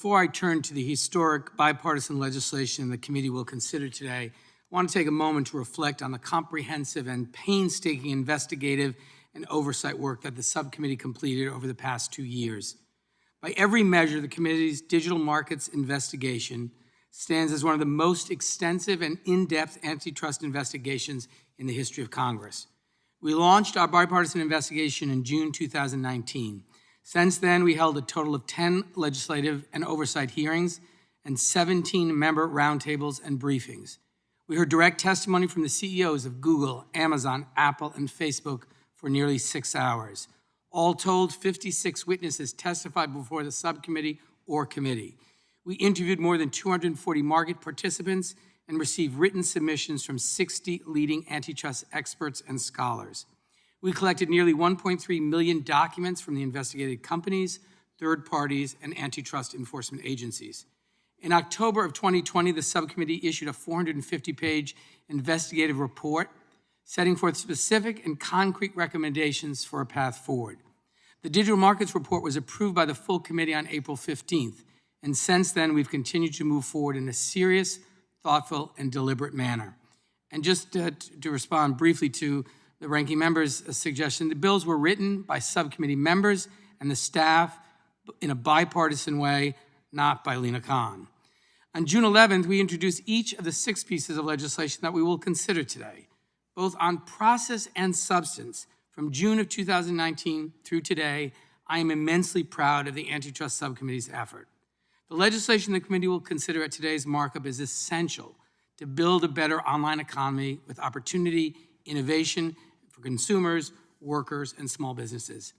Before I turn to the historic bipartisan legislation the committee will consider today, I want to take a moment to reflect on the comprehensive and painstaking investigative and oversight work that the subcommittee completed over the past 2 years. By every measure, the committee's digital markets investigation stands as one of the most extensive and in-depth antitrust investigations in the history of Congress. We launched our bipartisan investigation in June 2019. Since then, we held a total of 10 legislative and oversight hearings and 17 member roundtables and briefings. We heard direct testimony from the CEOs of Google, Amazon, Apple, and Facebook for nearly 6 hours. All told, 56 witnesses testified before the subcommittee or committee. We interviewed more than 240 market participants and received written submissions from 60 leading antitrust experts and scholars. We collected nearly 1.3 million documents from the investigated companies, third parties, and antitrust enforcement agencies. In October of 2020, the subcommittee issued a 450-page investigative report setting forth specific and concrete recommendations for a path forward. The Digital Markets Report was approved by the full committee on April 15th, and since then, we've continued to move forward in a serious, thoughtful, and deliberate manner. And just to respond briefly to the ranking member's suggestion, the bills were written by subcommittee members and the staff in a bipartisan way, not by Lena Khan. On June 11th, we introduced each of the 6 pieces of legislation that we will consider today, both on process and substance. From June of 2019 through today, I am immensely proud of the Antitrust Subcommittee's effort. The legislation the committee will consider at today's markup is essential to build a better online economy with opportunity, innovation for consumers, workers, and small businesses.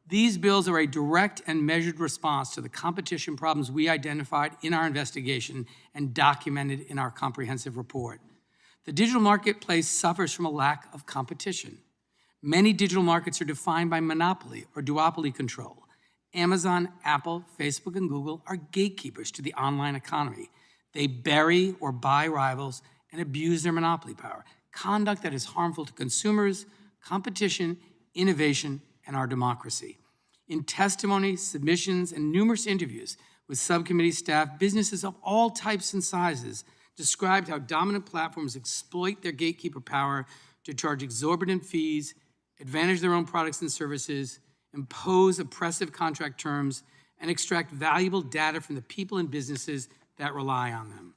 These bills are a direct and measured response to the competition problems we identified in our investigation and documented in our comprehensive report. The digital marketplace suffers from a lack of competition. Many digital markets are defined by monopoly or duopoly control. Amazon, Apple, Facebook, and Google are gatekeepers to the online economy. They bury or buy rivals and abuse their monopoly power, conduct that is harmful to consumers, competition, innovation, and our democracy. In testimony, submissions, and numerous interviews with subcommittee staff, businesses of all types and sizes described how dominant platforms exploit their gatekeeper power to charge exorbitant fees, advantage their own products and services, impose oppressive contract terms, and extract valuable data from the people and businesses that rely on them.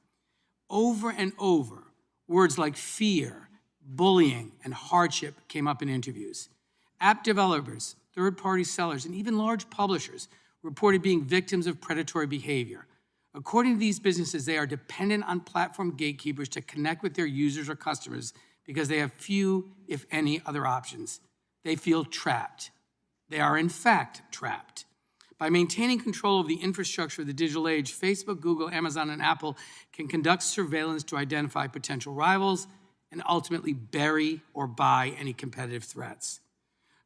Over and over, words like fear, bullying, and hardship came up in interviews. App developers, third-party sellers, and even large publishers reported being victims of predatory behavior. According to these businesses, they are dependent on platform gatekeepers to connect with their users or customers because they have few, if any, other options. They feel trapped. They are, in fact, trapped. By maintaining control of the infrastructure of the digital age, Facebook, Google, Amazon, and Apple can conduct surveillance to identify potential rivals and ultimately bury or buy any competitive threats.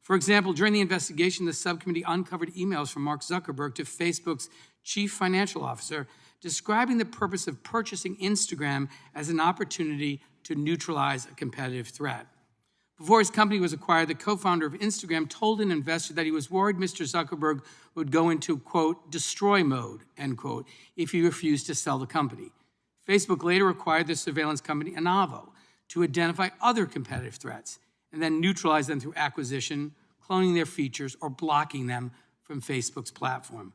For example, during the investigation, the subcommittee uncovered emails from Mark Zuckerberg to Facebook's chief financial officer describing the purpose of purchasing Instagram as an opportunity to neutralize a competitive threat. Before his company was acquired, the co-founder of Instagram told an investor that he was worried Mr. Zuckerberg would go into, quote, destroy mode, end quote, if he refused to sell the company. Facebook later acquired the surveillance company Anavo to identify other competitive threats and then neutralize them through acquisition, cloning their features, or blocking them from Facebook's platform.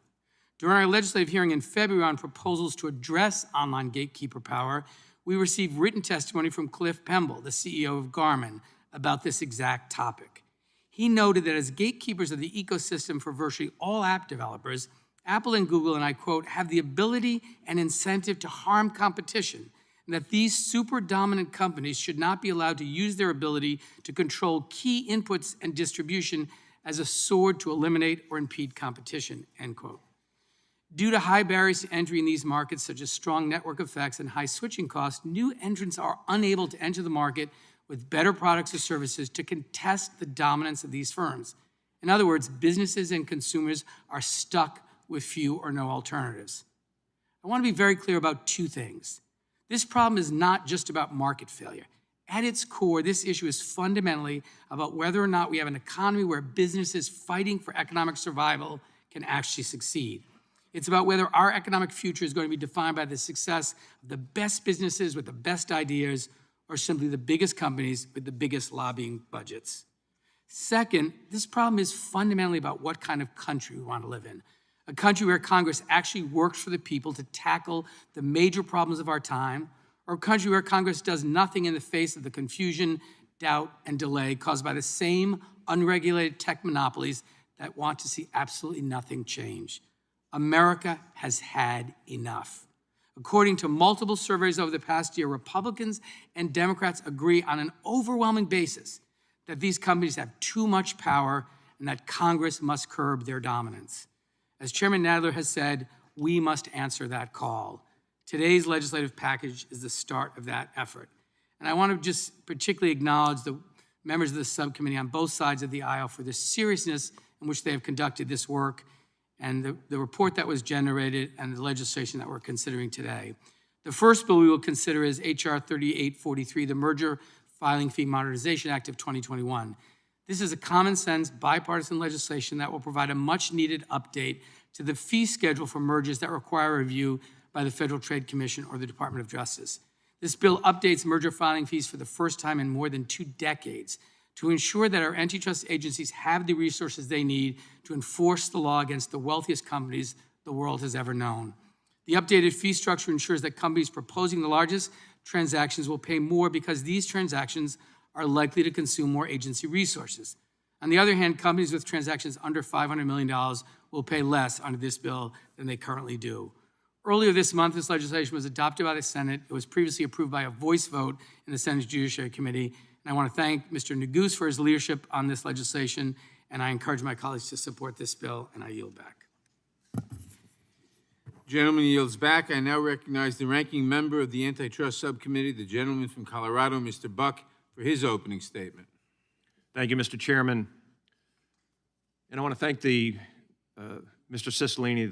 During our legislative hearing in February on proposals to address online gatekeeper power, we received written testimony from Cliff Pemble, the CEO of Garmin, about this exact topic. He noted that as gatekeepers of the ecosystem for virtually all app developers, Apple and Google, and I quote, have the ability and incentive to harm competition, and that these super dominant companies should not be allowed to use their ability to control key inputs and distribution as a sword to eliminate or impede competition, end quote. Due to high barriers to entry in these markets, such as strong network effects and high switching costs, new entrants are unable to enter the market with better products or services to contest the dominance of these firms. In other words, businesses and consumers are stuck with few or no alternatives. I want to be very clear about 2 things. This problem is not just about market failure. At its core, this issue is fundamentally about whether or not we have an economy where businesses fighting for economic survival can actually succeed. It's about whether our economic future is going to be defined by the success of the best businesses with the best ideas or simply the biggest companies with the biggest lobbying budgets. Second, this problem is fundamentally about what kind of country we want to live in. A country where Congress actually works for the people to tackle the major problems of our time, or a country where Congress does nothing in the face of the confusion, doubt, and delay caused by the same unregulated tech monopolies that want to see absolutely nothing change. America has had enough. According to multiple surveys over the past year, Republicans and Democrats agree on an overwhelming basis that these companies have too much power and that Congress must curb their dominance. As Chairman Nadler has said, we must answer that call. Today's legislative package is the start of that effort. And I want to just particularly acknowledge the members of the subcommittee on both sides of the aisle for the seriousness in which they have conducted this work and the report that was generated and the legislation that we're considering today. The first bill we will consider is H.R. 3843, the Merger Filing Fee Modernization Act of 2021. This is a common sense bipartisan legislation that will provide a much needed update to the fee schedule for mergers that require review by the Federal Trade Commission or the Department of Justice. This bill updates merger filing fees for the first time in more than 2 decades to ensure that our antitrust agencies have the resources they need to enforce the law against the wealthiest companies the world has ever known. The updated fee structure ensures that companies proposing the largest transactions will pay more because these transactions are likely to consume more agency resources. On the other hand, companies with transactions under $500 million will pay less under this bill than they currently do. Earlier this month, this legislation was adopted by the Senate. It was previously approved by a voice vote in the Senate's Judiciary Committee. And I want to thank Mr. Neguse for his leadership on this legislation, and I encourage my colleagues to support this bill, and I yield back. Gentleman yields back. I now recognize the ranking member of the Antitrust Subcommittee, the gentleman from Colorado, Mr. Buck, for his opening statement. Thank you, Mr. Chairman. And I want to thank Mr. Cicilline, the